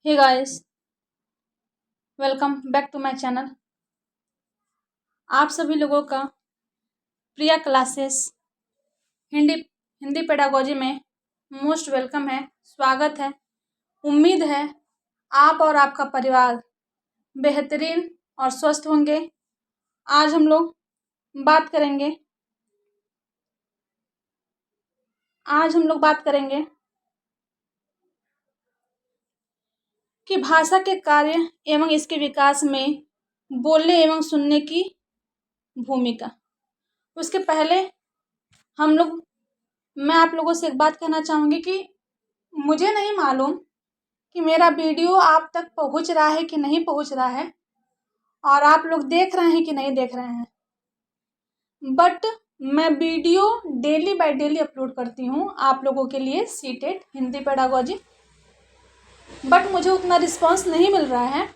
Hey guys, welcome back to my channel. आप सभी लोगों का प्रिया क्लासेस हिंदी हिंदी पेडागोजी में मोस्ट वेलकम है, स्वागत है। उम्मीद है आप और आपका परिवार बेहतरीन और स्वस्थ होंगे। आज हम लोग बात करेंगे कि भाषा के कार्य एवं इसके विकास में बोलने एवं सुनने की भूमिका। उसके पहले मैं आप लोगों से एक बात कहना चाहूँगी कि मुझे नहीं मालूम कि मेरा वीडियो आप तक पहुँच रहा है कि नहीं पहुँच रहा है और आप लोग देख रहे हैं कि नहीं देख रहे हैं, बट मैं video daily by daily upload करती हूँ आप लोगों के लिए सीटेट हिंदी पेडागोजी, बट मुझे उतना रिस्पांस नहीं मिल रहा है।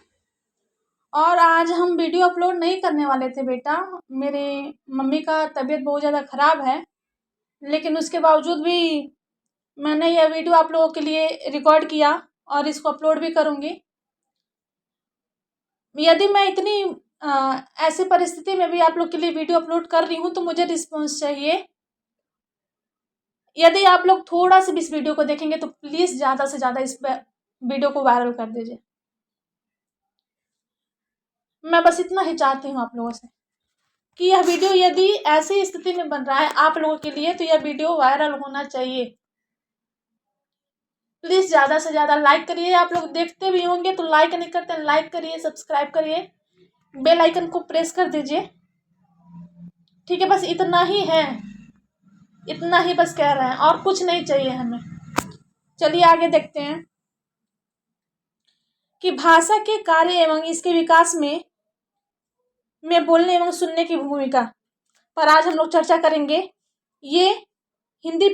और आज हम वीडियो अपलोड नहीं करने वाले थे बेटा, मेरे मम्मी का तबीयत बहुत ज़्यादा ख़राब है, लेकिन उसके बावजूद भी मैंने यह वीडियो आप लोगों के लिए रिकॉर्ड किया और इसको अपलोड भी करूँगी। यदि मैं इतनी ऐसी परिस्थिति में भी आप लोग के लिए वीडियो अपलोड कर रही हूँ तो मुझे रिस्पांस चाहिए। यदि आप लोग थोड़ा सा भी इस वीडियो को देखेंगे तो प्लीज़ ज़्यादा से ज़्यादा इस वीडियो को वायरल कर दीजिए। मैं बस इतना ही चाहती हूँ आप लोगों से कि यह वीडियो यदि ऐसी स्थिति में बन रहा है आप लोगों के लिए तो यह वीडियो वायरल होना चाहिए। प्लीज़ ज़्यादा से ज़्यादा लाइक करिए। आप लोग देखते भी होंगे तो लाइक नहीं करते, लाइक करिए, सब्सक्राइब करिए, बेल आइकन को प्रेस कर दीजिए। ठीक है, बस इतना ही है, इतना ही बस कह रहे हैं और कुछ नहीं चाहिए हमें। चलिए आगे देखते हैं कि भाषा के कार्य एवं इसके विकास में बोलने एवं सुनने की भूमिका पर आज हम लोग चर्चा करेंगे। ये हिंदी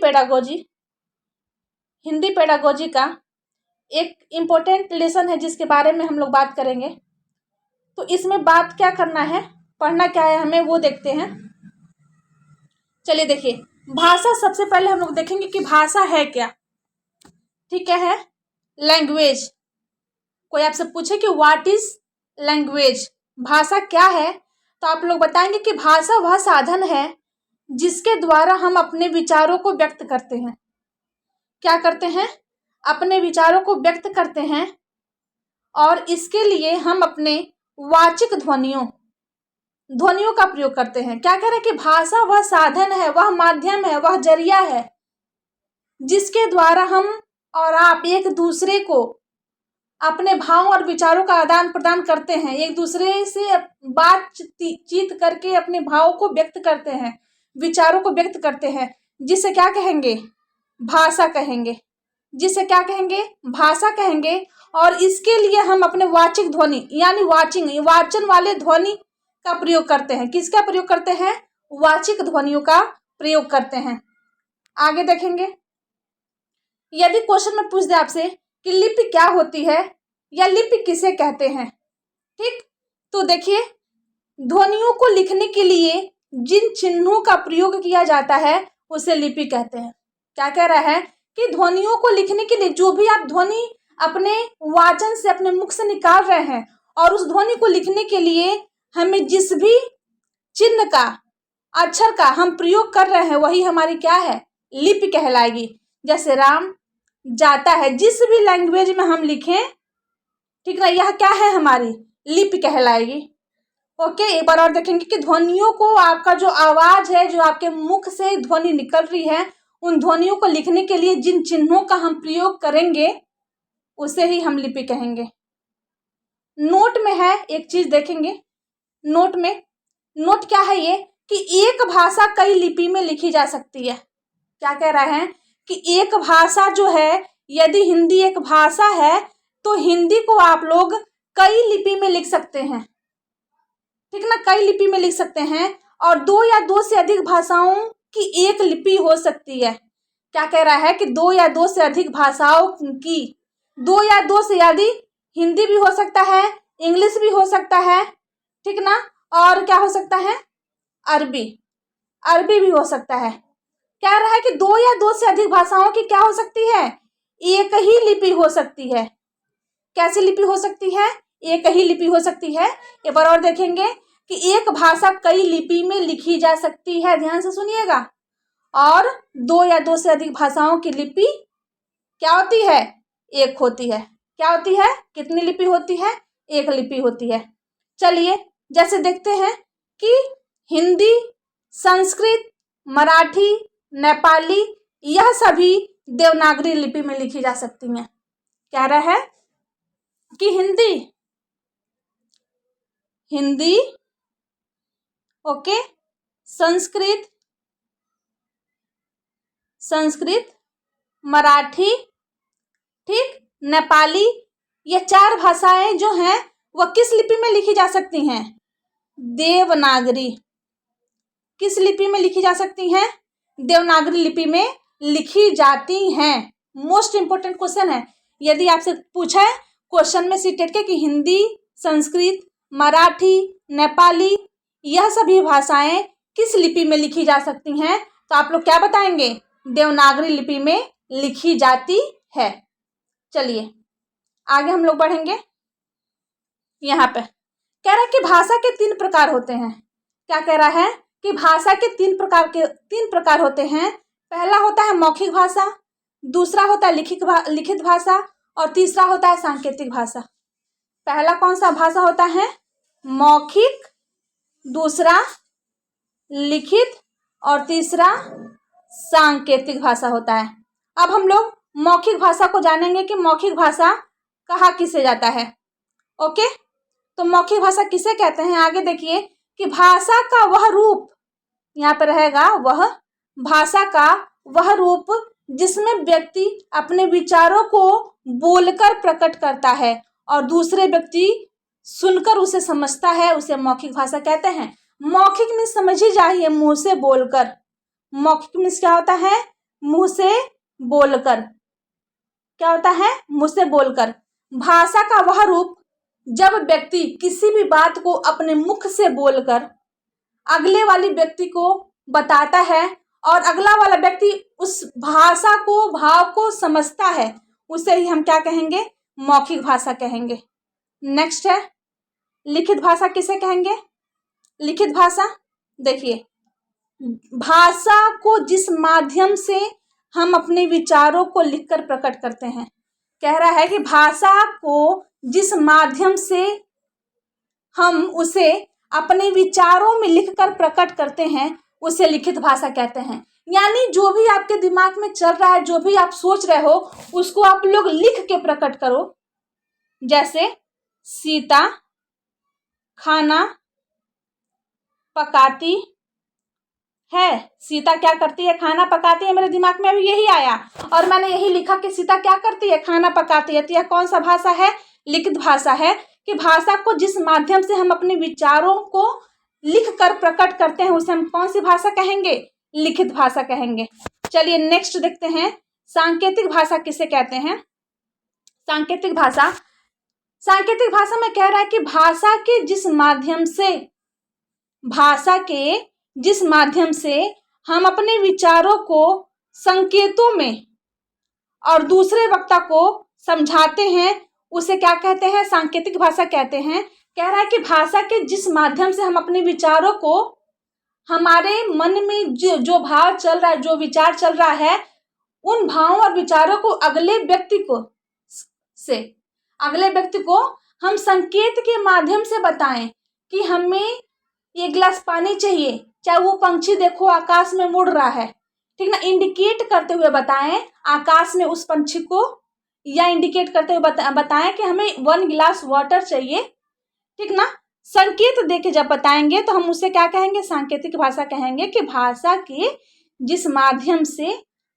पेडागोजी का एक इम्पोर्टेंट लेसन है जिसके बारे में हम लोग बात करेंगे। तो इसमें बात क्या करना है, पढ़ना क्या है हमें, वो देखते हैं। चलिए देखिए, भाषा सबसे पहले हम लोग देखेंगे कि भाषा है क्या। ठीक है, लैंग्वेज। कोई आपसे पूछे कि व्हाट इज लैंग्वेज, भाषा क्या है, तो आप लोग बताएंगे कि भाषा वह साधन है जिसके द्वारा हम अपने विचारों को व्यक्त करते हैं। क्या करते हैं? अपने विचारों को व्यक्त करते हैं और इसके लिए हम अपने वाचिक ध्वनियों का प्रयोग करते हैं। क्या कह रहे हैं कि भाषा वह साधन है, वह माध्यम है, वह जरिया है जिसके द्वारा हम और आप एक दूसरे को अपने भाव और विचारों का आदान प्रदान करते हैं, एक दूसरे से बातचीत करके अपने भाव को व्यक्त करते हैं, विचारों को व्यक्त करते हैं, जिसे क्या कहेंगे? भाषा कहेंगे। जिसे क्या कहेंगे? भाषा कहेंगे। और इसके लिए हम अपने वाचिक ध्वनि यानी वाचन वाले ध्वनि का प्रयोग करते हैं। किसका प्रयोग करते हैं? वाचिक ध्वनियों का प्रयोग करते हैं। आगे देखेंगे, यदि क्वेश्चन में पूछ दे आपसे कि लिपि क्या होती है या लिपि किसे कहते हैं, ठीक, तो देखिए, ध्वनियों को लिखने के लिए जिन चिन्हों का प्रयोग किया जाता है उसे लिपि कहते हैं। क्या कह रहा है कि ध्वनियों को लिखने के लिए जो भी आप ध्वनि अपने वाचन से, अपने मुख से निकाल रहे हैं और उस ध्वनि को लिखने के लिए हमें जिस भी चिन्ह का, अक्षर का हम प्रयोग कर रहे हैं वही हमारी क्या है? लिपि कहलाएगी। जैसे राम जाता है, जिस भी लैंग्वेज में हम लिखें, ठीक ना, यह क्या है? हमारी लिपि कहलाएगी। ओके, एक बार और देखेंगे कि ध्वनियों को, आपका जो आवाज है, जो आपके मुख से ध्वनि निकल रही है, उन ध्वनियों को लिखने के लिए जिन चिन्हों का हम प्रयोग करेंगे उसे ही हम लिपि कहेंगे। नोट में है एक चीज देखेंगे, नोट क्या है ये कि एक भाषा कई लिपि में लिखी जा सकती है। क्या कह रहा है कि एक भाषा जो है, यदि हिंदी एक भाषा है तो हिंदी को आप लोग कई लिपि में लिख सकते हैं, ठीक ना, कई लिपि में लिख सकते हैं। और दो या दो से अधिक भाषाओं की एक लिपि हो सकती है। क्या कह रहा है कि दो या दो से अधिक भाषाओं की, दो या दो से अधिक, हिंदी भी हो सकता है, इंग्लिश भी हो सकता है, ठीक ना, और क्या हो सकता है? अरबी भी हो सकता है। कह रहा है कि दो या दो से अधिक भाषाओं की क्या हो सकती है? एक ही लिपि हो सकती है। कैसी लिपि हो सकती है? एक ही लिपि हो सकती है। एक बार और देखेंगे कि एक भाषा कई लिपि में लिखी जा सकती है, ध्यान से सुनिएगा। और दो या दो से अधिक भाषाओं की लिपि क्या होती है? एक होती है। क्या होती है? कितनी लिपि होती है? एक लिपि होती है। चलिए जैसे देखते हैं कि हिंदी, संस्कृत, मराठी, नेपाली यह सभी देवनागरी लिपि में लिखी जा सकती हैं। कह रहा है कि हिंदी ओके, संस्कृत, मराठी, ठीक, नेपाली, ये 4 भाषाएं जो हैं वह किस लिपि में लिखी जा सकती हैं? देवनागरी। किस लिपि में लिखी जा सकती हैं? देवनागरी लिपि में लिखी जाती हैं। मोस्ट इंपोर्टेंट क्वेश्चन है। यदि आपसे पूछा है क्वेश्चन में सीटेट के कि हिंदी, संस्कृत, मराठी, नेपाली यह सभी भाषाएं किस लिपि में लिखी जा सकती हैं, तो आप लोग क्या बताएंगे? देवनागरी लिपि में लिखी जाती है। चलिए आगे हम लोग बढ़ेंगे। यहाँ पे कह रहा है कि भाषा के 3 प्रकार होते हैं। क्या कह रहा है? कि भाषा के 3 प्रकार होते हैं। पहला होता है मौखिक भाषा, दूसरा होता है लिखित भाषा और तीसरा होता है सांकेतिक भाषा। पहला कौन सा भाषा होता है? मौखिक, दूसरा लिखित और तीसरा सांकेतिक भाषा होता है। अब हम लोग मौखिक भाषा को जानेंगे कि मौखिक भाषा कहा किसे जाता है। ओके, तो मौखिक भाषा किसे कहते हैं? आगे देखिए कि भाषा का वह रूप, यहाँ पर रहेगा वह भाषा का वह रूप जिसमें व्यक्ति अपने विचारों को बोलकर प्रकट करता है और दूसरे व्यक्ति सुनकर उसे समझता है, उसे मौखिक भाषा कहते हैं। मौखिक मीन्स समझ ही जाइए, मुंह से बोलकर। मौखिक मीन्स क्या होता है? मुंह से बोलकर। क्या होता है? मुंह से बोलकर। भाषा का वह रूप जब व्यक्ति किसी भी बात को अपने मुख से बोलकर अगले वाले व्यक्ति को बताता है और अगला वाला व्यक्ति उस भाषा को, भाव को समझता है, उसे ही हम क्या कहेंगे? मौखिक भाषा कहेंगे। नेक्स्ट है लिखित भाषा। किसे कहेंगे? लिखित भाषा देखिए, भाषा को जिस माध्यम से हम अपने विचारों को लिखकर प्रकट करते हैं। कह रहा है कि भाषा को जिस माध्यम से हम उसे अपने विचारों में लिखकर प्रकट करते हैं उसे लिखित भाषा कहते हैं। यानी जो भी आपके दिमाग में चल रहा है, जो भी आप सोच रहे हो, उसको आप लोग लिख के प्रकट करो। जैसे सीता खाना पकाती है। सीता क्या करती है? खाना पकाती है। मेरे दिमाग में अभी यही आया और मैंने यही लिखा कि सीता क्या करती है? खाना पकाती है। तो यह कौन सा भाषा है? लिखित भाषा है। कि भाषा को जिस माध्यम से हम अपने विचारों को लिख कर प्रकट करते हैं उसे हम कौन सी भाषा कहेंगे? लिखित भाषा कहेंगे। चलिए नेक्स्ट देखते हैं, सांकेतिक भाषा किसे कहते हैं? सांकेतिक भाषा, सांकेतिक भाषा में कह रहा है कि भाषा के जिस माध्यम से हम अपने विचारों को संकेतों में और दूसरे वक्ता को समझाते हैं उसे क्या कहते हैं? सांकेतिक भाषा कहते हैं। कह रहा है कि भाषा के जिस माध्यम से हम अपने विचारों को, हमारे मन में जो भाव चल रहा है, जो विचार चल रहा है, उन भावों और विचारों को अगले व्यक्ति को हम संकेत के माध्यम से बताएं कि हमें एक गिलास पानी चाहिए, चाहे वो पंछी देखो आकाश में उड़ रहा है, ठीक ना, इंडिकेट करते हुए बताएं आकाश में उस पंछी को, या इंडिकेट करते हुए बताएं कि हमें 1 गिलास वाटर चाहिए, ठीक ना। संकेत देके जब बताएंगे तो हम उसे क्या कहेंगे? सांकेतिक भाषा कहेंगे। कि भाषा के जिस माध्यम से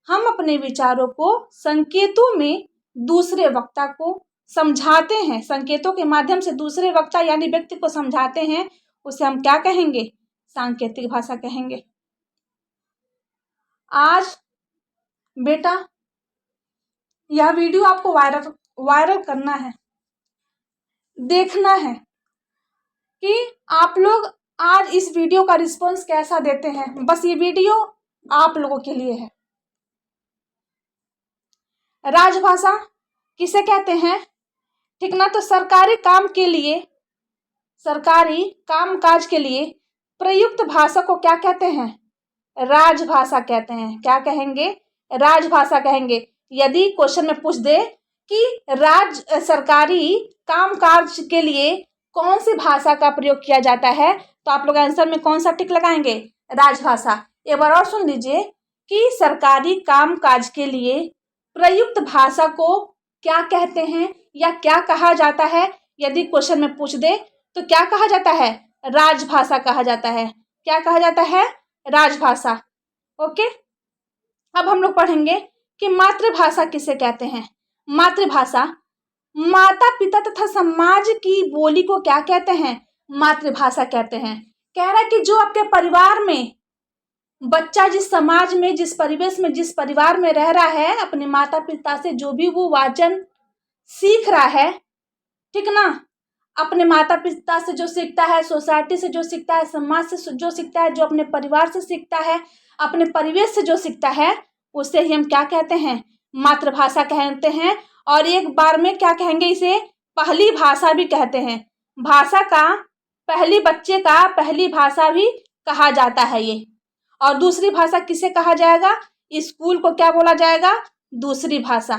हम अपने विचारों को संकेतों में दूसरे वक्ता को समझाते हैं, संकेतों के माध्यम से दूसरे वक्ता यानी व्यक्ति को समझाते हैं, उसे हम क्या कहेंगे? सांकेतिक भाषा कहेंगे। आज बेटा यह वीडियो आपको वायरल करना है, देखना है कि आप लोग आज इस वीडियो का रिस्पॉन्स कैसा देते हैं। बस ये वीडियो आप लोगों के लिए है। राजभाषा किसे कहते हैं? ठीक ना। तो सरकारी काम काज के लिए प्रयुक्त भाषा को क्या कहते हैं? राजभाषा कहते हैं। क्या कहेंगे? राजभाषा कहेंगे। यदि क्वेश्चन में पूछ दे कि सरकारी कामकाज के लिए कौन सी भाषा का प्रयोग किया जाता है, तो आप लोग आंसर में कौन सा टिक लगाएंगे? राजभाषा। एक बार और सुन लीजिए कि सरकारी कामकाज के लिए प्रयुक्त भाषा को क्या कहते हैं या क्या कहा जाता है। यदि क्वेश्चन में पूछ दे तो क्या कहा जाता है? राजभाषा कहा जाता है। क्या कहा जाता है? राजभाषा। ओके। अब हम लोग पढ़ेंगे कि मातृभाषा किसे कहते हैं। मातृभाषा माता पिता तथा समाज की बोली को क्या कहते हैं? मातृभाषा कहते हैं। कह रहा है कि जो आपके परिवार में बच्चा जिस समाज में, जिस परिवेश में, जिस परिवार में रह रहा है, अपने माता पिता से जो भी वो वाचन सीख रहा है, ठीक ना, अपने माता पिता से जो सीखता है, सोसाइटी से जो सीखता है, समाज से जो सीखता है, जो अपने परिवार से सीखता है, अपने परिवेश से जो सीखता है, उसे ही हम क्या कहते हैं? मातृभाषा कहते हैं। और एक बार में क्या कहेंगे? इसे पहली भाषा भी कहते हैं। भाषा का पहली बच्चे का पहली भाषा भी कहा जाता है ये। और दूसरी भाषा किसे कहा जाएगा? स्कूल को क्या बोला जाएगा? दूसरी भाषा।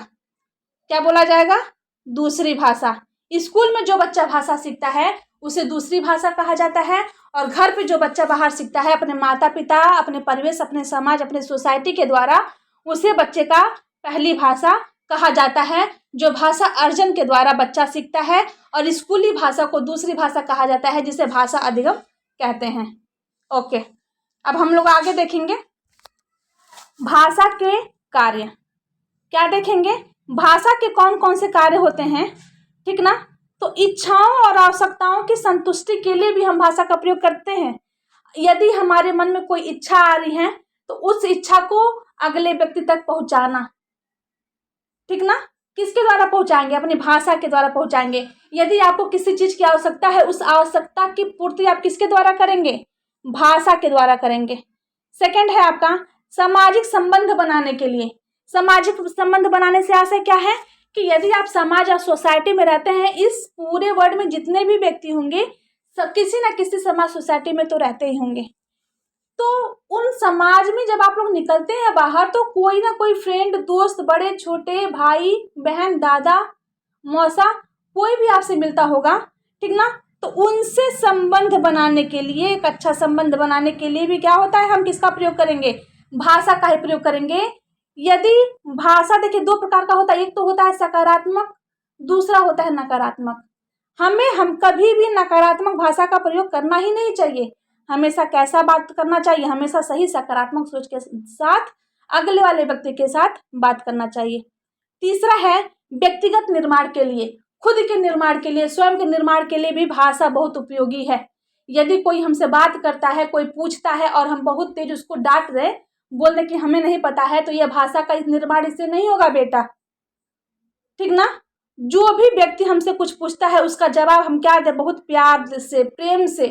क्या बोला जाएगा? दूसरी भाषा। स्कूल में जो बच्चा भाषा सीखता है उसे दूसरी भाषा कहा जाता है। और घर पे जो बच्चा बाहर सीखता है अपने माता पिता, अपने परिवेश, अपने समाज, अपने सोसाइटी के द्वारा, उसे बच्चे का पहली भाषा कहा जाता है। जो भाषा अर्जन के द्वारा बच्चा सीखता है। और स्कूली भाषा को दूसरी भाषा कहा जाता है, जिसे भाषा अधिगम कहते हैं। ओके। अब हम लोग आगे देखेंगे भाषा के कार्य। क्या देखेंगे? भाषा के कौन कौन से कार्य होते हैं, ठीक ना। तो इच्छाओं और आवश्यकताओं की संतुष्टि के लिए भी हम भाषा का प्रयोग करते हैं। यदि हमारे मन में कोई इच्छा आ रही है तो उस इच्छा को अगले व्यक्ति तक पहुंचाना, ठीक ना। किसके द्वारा पहुंचाएंगे? अपनी भाषा के द्वारा पहुंचाएंगे। यदि आपको किसी चीज की आवश्यकता है, उस आवश्यकता की पूर्ति आप किसके द्वारा करेंगे? भाषा के द्वारा करेंगे। सेकंड है आपका सामाजिक संबंध बनाने के लिए। सामाजिक संबंध बनाने से आशय क्या है कि यदि आप समाज और सोसाइटी में रहते हैं, इस पूरे वर्ल्ड में जितने भी व्यक्ति होंगे, सब किसी ना किसी समाज सोसाइटी में तो रहते ही होंगे। तो उन समाज में जब आप लोग निकलते हैं बाहर, तो कोई ना कोई फ्रेंड, दोस्त, बड़े छोटे, भाई बहन, दादा, मौसा, कोई भी आपसे मिलता होगा, ठीक ना। तो उनसे संबंध बनाने के लिए, एक अच्छा संबंध बनाने के लिए भी क्या होता है? हम किसका प्रयोग करेंगे? भाषा का ही प्रयोग करेंगे। यदि भाषा देखिए दो प्रकार का होता है, एक तो होता है सकारात्मक, दूसरा होता है नकारात्मक। हम कभी भी नकारात्मक भाषा का प्रयोग करना ही नहीं चाहिए। हमेशा कैसा बात करना चाहिए? हमेशा सही सकारात्मक सोच के साथ अगले वाले व्यक्ति के साथ बात करना चाहिए। तीसरा है व्यक्तिगत निर्माण के लिए, खुद के निर्माण के लिए, स्वयं के निर्माण के लिए भी भाषा बहुत उपयोगी है। यदि कोई हमसे बात करता है, कोई पूछता है और हम बहुत तेज उसको डांट रहे, बोल दे कि हमें नहीं पता है, तो यह भाषा का निर्माण इससे नहीं होगा बेटा, ठीक ना। जो भी व्यक्ति हमसे कुछ पूछता है उसका जवाब हम क्या दें? बहुत प्यार से, प्रेम से,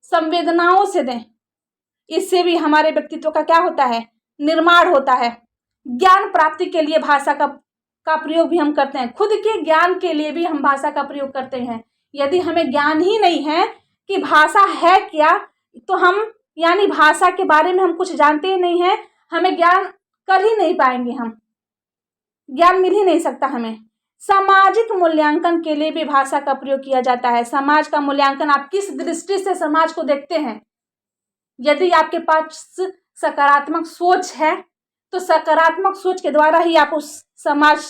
संवेदनाओं से दें। इससे भी हमारे व्यक्तित्व का क्या होता है? निर्माण होता है। ज्ञान प्राप्ति के लिए भाषा का प्रयोग भी हम करते हैं। खुद के ज्ञान के लिए भी हम भाषा का प्रयोग करते हैं। यदि हमें ज्ञान ही नहीं है कि भाषा है क्या, तो हम यानी भाषा के बारे में हम कुछ जानते ही नहीं है, हमें ज्ञान कर ही नहीं पाएंगे, हम ज्ञान मिल ही नहीं सकता हमें। सामाजिक मूल्यांकन के लिए भी भाषा का प्रयोग किया जाता है। समाज का मूल्यांकन, आप किस दृष्टि से समाज को देखते हैं। यदि आपके पास सकारात्मक सोच है तो सकारात्मक सोच के द्वारा ही आप उस समाज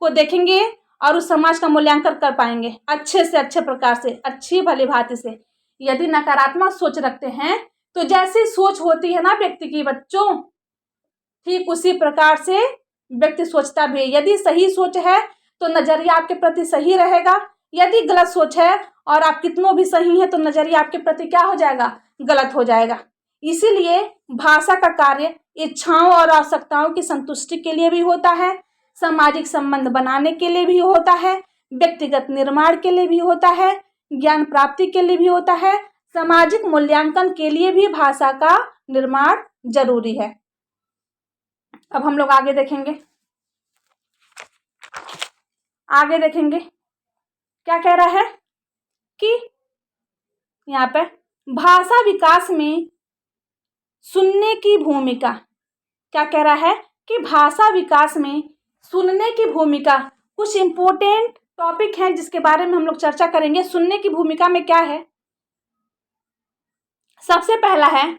को देखेंगे और उस समाज का मूल्यांकन कर पाएंगे अच्छे से अच्छे प्रकार से, अच्छी भली भांति से। यदि नकारात्मक सोच रखते हैं तो जैसी सोच होती है ना व्यक्ति की बच्चों, ठीक उसी प्रकार से व्यक्ति सोचता भी है। यदि सही सोच है तो नजरिया आपके प्रति सही रहेगा। यदि गलत सोच है और आप कितनों भी सही हैं तो नजरिया आपके प्रति क्या हो जाएगा? गलत हो जाएगा। इसीलिए भाषा का कार्य इच्छाओं और आवश्यकताओं की संतुष्टि के लिए भी होता है, सामाजिक संबंध बनाने के लिए भी होता है, व्यक्तिगत निर्माण के लिए भी होता है, ज्ञान प्राप्ति के लिए भी होता है, सामाजिक मूल्यांकन के लिए भी भाषा का निर्माण जरूरी है। अब हम लोग आगे देखेंगे। आगे देखेंगे क्या कह रहा है कि यहाँ पे भाषा विकास में सुनने की भूमिका, क्या कह रहा है कि भाषा विकास में सुनने की भूमिका। कुछ इंपॉर्टेंट टॉपिक हैं जिसके बारे में हम लोग चर्चा करेंगे। सुनने की भूमिका में क्या है, सबसे पहला है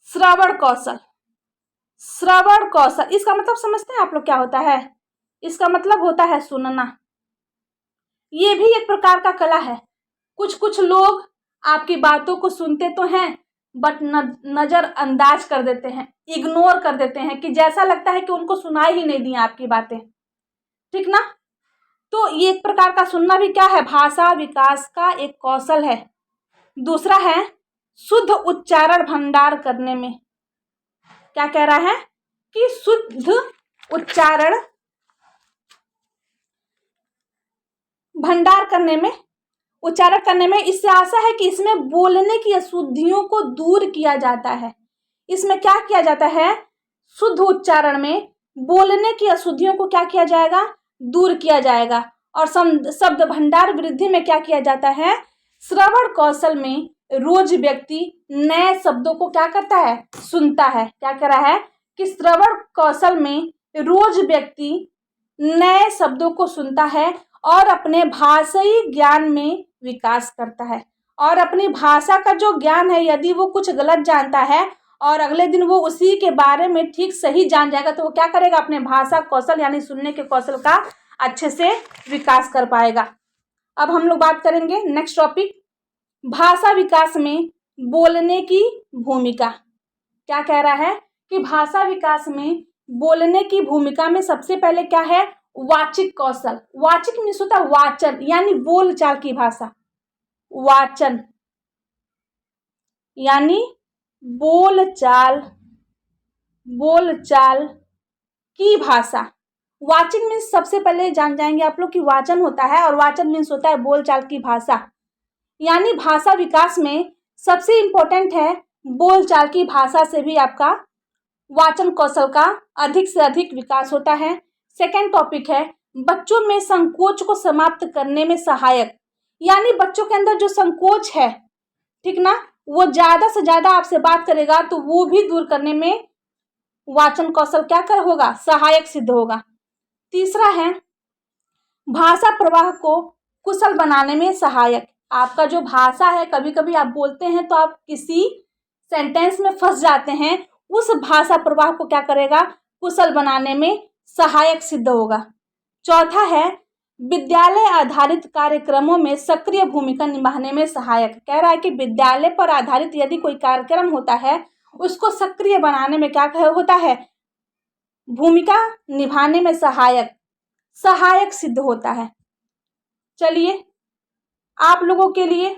श्रवण कौशल। श्रवण कौशल, इसका मतलब समझते हैं आप लोग क्या होता है? इसका मतलब होता है सुनना। ये भी एक प्रकार का कला है। कुछ कुछ लोग आपकी बातों को सुनते तो हैं बट नजरअंदाज कर देते हैं, इग्नोर कर देते हैं, कि जैसा लगता है कि उनको सुनाई ही नहीं दी आपकी बातें, ठीक ना। तो ये एक प्रकार का सुनना भी क्या है, भाषा विकास का एक कौशल है। दूसरा है शुद्ध उच्चारण भंडार करने में। क्या कह रहा है कि शुद्ध उच्चारण भंडार करने में, उच्चारण करने में, इससे आशा है कि इसमें बोलने की अशुद्धियों को दूर किया जाता है। इसमें क्या किया जाता है, शुद्ध उच्चारण में बोलने की अशुद्धियों को क्या किया जाएगा, दूर किया जाएगा। और शब्द भंडार वृद्धि में क्या किया जाता है, श्रवण कौशल में रोज व्यक्ति नए शब्दों को क्या करता है, सुनता है। क्या कह रहा है कि श्रवण कौशल में रोज व्यक्ति नए शब्दों को सुनता है और अपने भाषाई ज्ञान में विकास करता है। और अपनी भाषा का जो ज्ञान है, यदि वो कुछ गलत जानता है और अगले दिन वो उसी के बारे में ठीक सही जान जाएगा, तो वो क्या करेगा, अपने भाषा कौशल यानी सुनने के कौशल का अच्छे से विकास कर पाएगा। अब हम लोग बात करेंगे नेक्स्ट टॉपिक, भाषा विकास में बोलने की भूमिका। क्या कह रहा है कि भाषा विकास में बोलने की भूमिका में सबसे पहले क्या है, वाचिक कौशल। वाचिक मीन्स होता है वाचन, यानी बोलचाल की भाषा। वाचन यानी बोलचाल, बोलचाल की भाषा। वाचिक मीन्स सबसे पहले जान जाएंगे आप लोग कि वाचन होता है, और वाचन मीन्स होता है बोलचाल की भाषा। यानी भाषा विकास में सबसे इंपॉर्टेंट है बोलचाल की भाषा से भी आपका वाचन कौशल का अधिक से अधिक विकास होता है। सेकंड टॉपिक है बच्चों में संकोच को समाप्त करने में सहायक। यानी बच्चों के अंदर जो संकोच है, ठीक ना, वो ज्यादा से ज्यादा आपसे बात करेगा तो वो भी दूर करने में वाचन कौशल क्या कर होगा, सहायक सिद्ध होगा। तीसरा है भाषा प्रवाह को कुशल बनाने में सहायक। आपका जो भाषा है, कभी कभी आप बोलते हैं तो आप किसी सेंटेंस में फंस जाते हैं, उस भाषा प्रवाह को क्या करेगा, कुशल बनाने में सहायक सिद्ध होगा। चौथा है विद्यालय आधारित कार्यक्रमों में सक्रिय भूमिका निभाने में सहायक। कह रहा है कि विद्यालय पर आधारित यदि कोई कार्यक्रम होता है, उसको सक्रिय बनाने में क्या होता है, भूमिका निभाने में सहायक सिद्ध होता है। चलिए, आप लोगों के लिए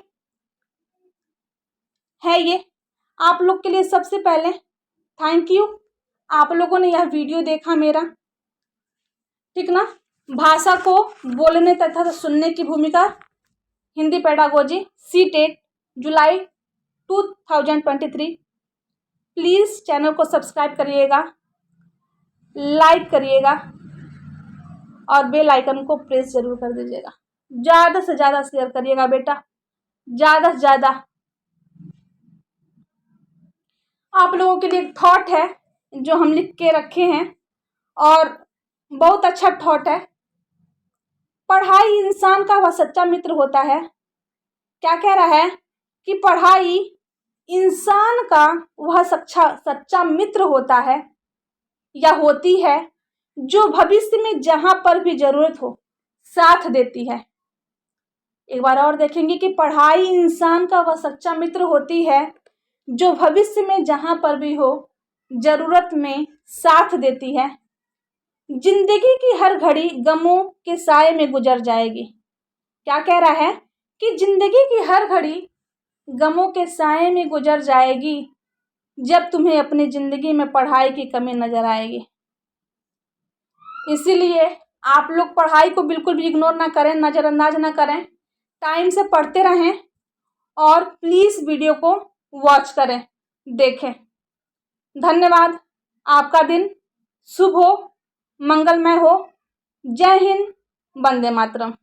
है ये, आप लोग के लिए सबसे पहले थैंक यू, आप लोगों ने यह वीडियो देखा मेरा, ठीक ना। भाषा को बोलने तथा सुनने की भूमिका, Hindi pedagogy, CTET July 2023। Please channel को सब्सक्राइब करिएगा, लाइक करिएगा और बेल आइकन को प्रेस जरूर कर दीजिएगा। ज़्यादा से ज़्यादा शेयर करिएगा बेटा, ज़्यादा से ज़्यादा। आप लोगों के लिए एक थॉट है जो हम लिख के रखे हैं और बहुत अच्छा थॉट है। पढ़ाई इंसान का वह सच्चा मित्र होता है। क्या कह रहा है कि पढ़ाई इंसान का वह सच्चा मित्र होता है या होती है, जो भविष्य में जहां पर भी जरूरत हो साथ देती है। एक बार और देखेंगे कि पढ़ाई इंसान का वह सच्चा मित्र होती है जो भविष्य में जहां पर भी हो जरूरत में साथ देती है। जिंदगी की हर घड़ी गमों के साए में गुजर जाएगी। क्या कह रहा है कि जिंदगी की हर घड़ी गमों के साए में गुजर जाएगी जब तुम्हें अपनी जिंदगी में पढ़ाई की कमी नजर आएगी। इसीलिए आप लोग पढ़ाई को बिल्कुल भी इग्नोर ना करें, नज़रअंदाज ना करें, टाइम से पढ़ते रहें और प्लीज़ वीडियो को वॉच करें, देखें। धन्यवाद। आपका दिन शुभ हो, मंगलमय हो। जय हिंद, वंदे मातरम।